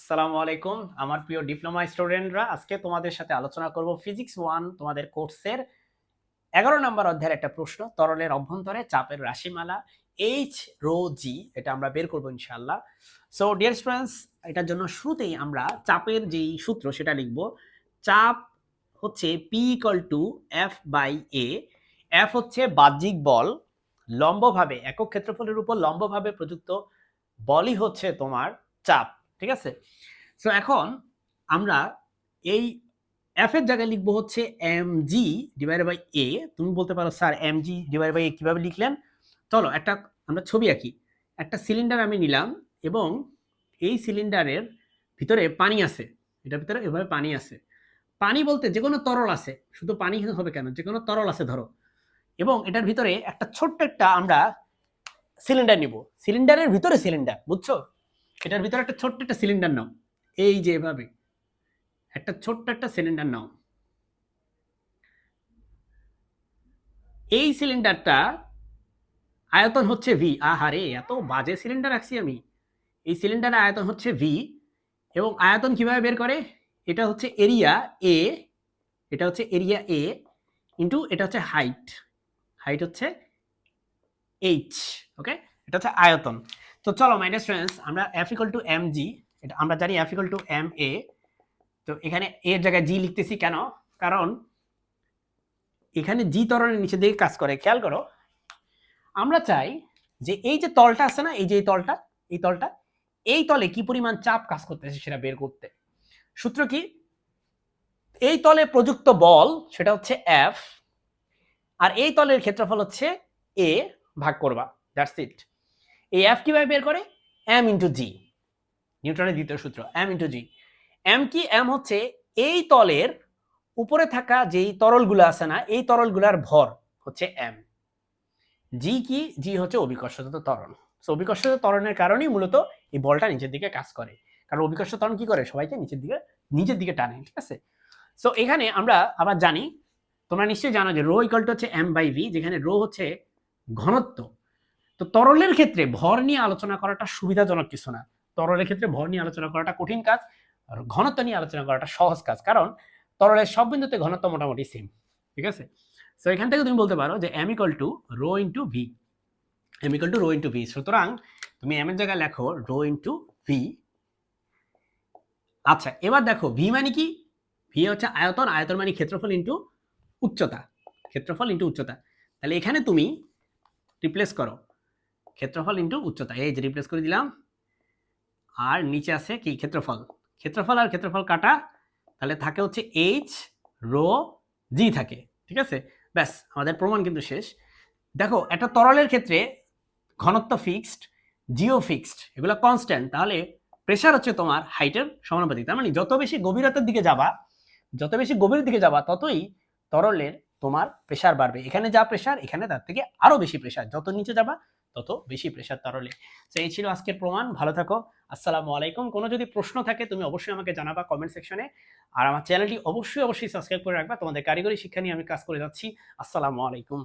আসসালামু আলাইকুম আমার প্রিয় ডিপ্লোমা স্টুডেন্টরা, আজকে তোমাদের সাথে আলোচনা করব ফিজিক্স 1 তোমাদের কোর্সের 11 নম্বর অধ্যায়ের একটা প্রশ্ন, তরলের অভ্যন্তরে চাপের রাশিমালা এইচ রো জি, এটা আমরা বের করব ইনশাআল্লাহ। সো ডিয়ার স্টুডেন্টস, এটার জন্য শুরুতেই আমরা চাপের যেই সূত্র সেটা লিখব। চাপ হচ্ছে P equal to F by A. F হচ্ছে বাহ্যিক বল, লম্বভাবে একক ক্ষেত্রফলের উপর লম্বভাবে প্রযুক্ত বলই হচ্ছে তোমার চাপ, ঠিক আছে। সো এখন আমরা এই এফ এর জায়গায় লিখবো হচ্ছে M G divided by A. তুমি বলতে পারো sir M G divided by A কিভাবে লিখলেন? চলো একটা আমরা ছবি আঁকি। একটা সিলিন্ডার আমি নিলাম এবং এই সিলিন্ডারের ভিতরে পানি আছে, এটার ভিতরে এভাবে পানি আছে। পানি বলতে যে কোনো তরল আছে, শুধু পানি হবে কেন, যে কোনো তরল আছে ধরো, এবং এটার ভিতরে একটা ছোট্ট একটা আমরা সিলিন্ডার নিব। সিলিন্ডারের ভিতরে সিলিন্ডার, বুঝছো? এটার ভিতরে একটা ছোট্ট একটা সিলিন্ডার নাও, এই যে এভাবে একটা ছোট্ট একটা সিলিন্ডার নাও। এই সিলিন্ডারটা আয়তন হচ্ছে ভি। আহারে, এত বাজে সিলিন্ডার রাখছি আমি। এই সিলিন্ডারের আয়তন হচ্ছে ভি, এবং আয়তন কিভাবে বের করে? এটা হচ্ছে এরিয়া এ, এটা হচ্ছে এরিয়া এ ইন্টু এটা হচ্ছে হাইট, হাইট হচ্ছে এইচ। ওকে, এটা হচ্ছে আয়তন। তো চলো মাই ডিয়ার স্টুডেন্টস, আমরা F equal to M G, এটা আমরা জানি F equal to M A. তো এখানে এর জায়গায় জি লিখতেছি কেন? কারণ এখানে জি ত্বরণের নিচে দিকে কাজ করে। খেয়াল করো, আমরা চাই যে এই যে তলটা আছে না, এই যে এই তলটা, এই তলটা, এই তলে কি পরিমাণ চাপ কাজ করতেছে সেটা বের করতে। সূত্র কি? এই তলে প্রযুক্ত বল সেটা হচ্ছে এফ, আর এই তলের ক্ষেত্রফল হচ্ছে এ ভাগ করবা, দ্যাটস ইট। এই এফ কিভাবে বের করে? এম ইন্টু জি, নিউটনের দ্বিতীয় সূত্র, এম ইন্টু জি। এম কি? এম হচ্ছে এই তলের উপরে থাকা যেই তরলগুলো আছে না, এই তরলগুলার ভর হচ্ছে এম। জি কি? জি হচ্ছে অভিকর্ষজাত ত্বরণ। সো অভিকর্ষজাত ত্বরণের কারণেই মূলত এই বলটা নিচের দিকে কাজ করে, কারণ অভিকর্ষ ত্বরণ কি করে? সবাইকে নিচের দিকে টানে, ঠিক আছে। সো এখানে আমরা আবার জানি, তোমরা নিশ্চয়ই জানো যে রো ইকুয়াল টু হচ্ছে এম বাই ভি, যেখানে রো হচ্ছে ঘনত্ব। তো তরলের ক্ষেত্রে ভর নিয়ে আলোচনা করাটা সুবিধাজনক কিছু না। তরলের ক্ষেত্রে ভর নিয়ে আলোচনা করাটা কঠিন কাজ, আর ঘনত্ব নিয়ে আলোচনা করাটা সহজ কাজ, কারণ তরলের সব বিন্দুতে ঘনত্ব মোটামুটি সেম, ঠিক আছে। সো এখান থেকে তুমি বলতে পারো যে M equal to rho into V, M equal to rho into V. সুতরাং তুমি এম এর জায়গায় লেখো রো ইন্টু ভি। আচ্ছা, এবার দেখো ভি মানে কি? ভি হচ্ছে আয়তন, আয়তন মানে ক্ষেত্রফল ইন্টু উচ্চতা, ক্ষেত্রফল ইন্টু উচ্চতা। তাহলে এখানে তুমি রিপ্লেস করো ক্ষেত্রফল ইন্টু উচ্চতা, এই যে রিপ্লেস করে দিলাম। আর নিচে আছে কি? ক্ষেত্রফল। ক্ষেত্রফল আর ক্ষেত্রফল কাটা, তাহলে থাকে হচ্ছে এইচ রো জি থাকে, ঠিক আছে। ব্যাস, আমাদের প্রমাণ কিন্তু শেষ। দেখো, একটা তরলের ক্ষেত্রে ঘনত্ব ফিক্সড, জিও ফিক্সড, এগুলো কনস্ট্যান্ট, তাহলে প্রেশার হচ্ছে তোমার হাইটের সমানুপাতিক। তার মানে যত বেশি গভীরতার দিকে যাবা, যত বেশি গভীরের দিকে যাবা, ততই তরলের তোমার প্রেশার বাড়বে। এখানে যা প্রেশার, এখানে তার থেকে আরো বেশি প্রেশার, যত নিচে যাবা তত বেশি প্রেশার তরলে। তো এই ছিল আজকের প্রমাণ। ভালো থাকো, আসসালামু আলাইকুম। কোনো যদি প্রশ্ন থাকে তুমি অবশ্যই আমাকে জানাবা কমেন্ট সেকশনে, আর আমার চ্যানেলটি অবশ্যই সাবস্ক্রাইব করে রাখবা। তোমাদের কারিগরি শিক্ষা নিয়ে আমি কাজ করে যাচ্ছি। আসসালামু আলাইকুম।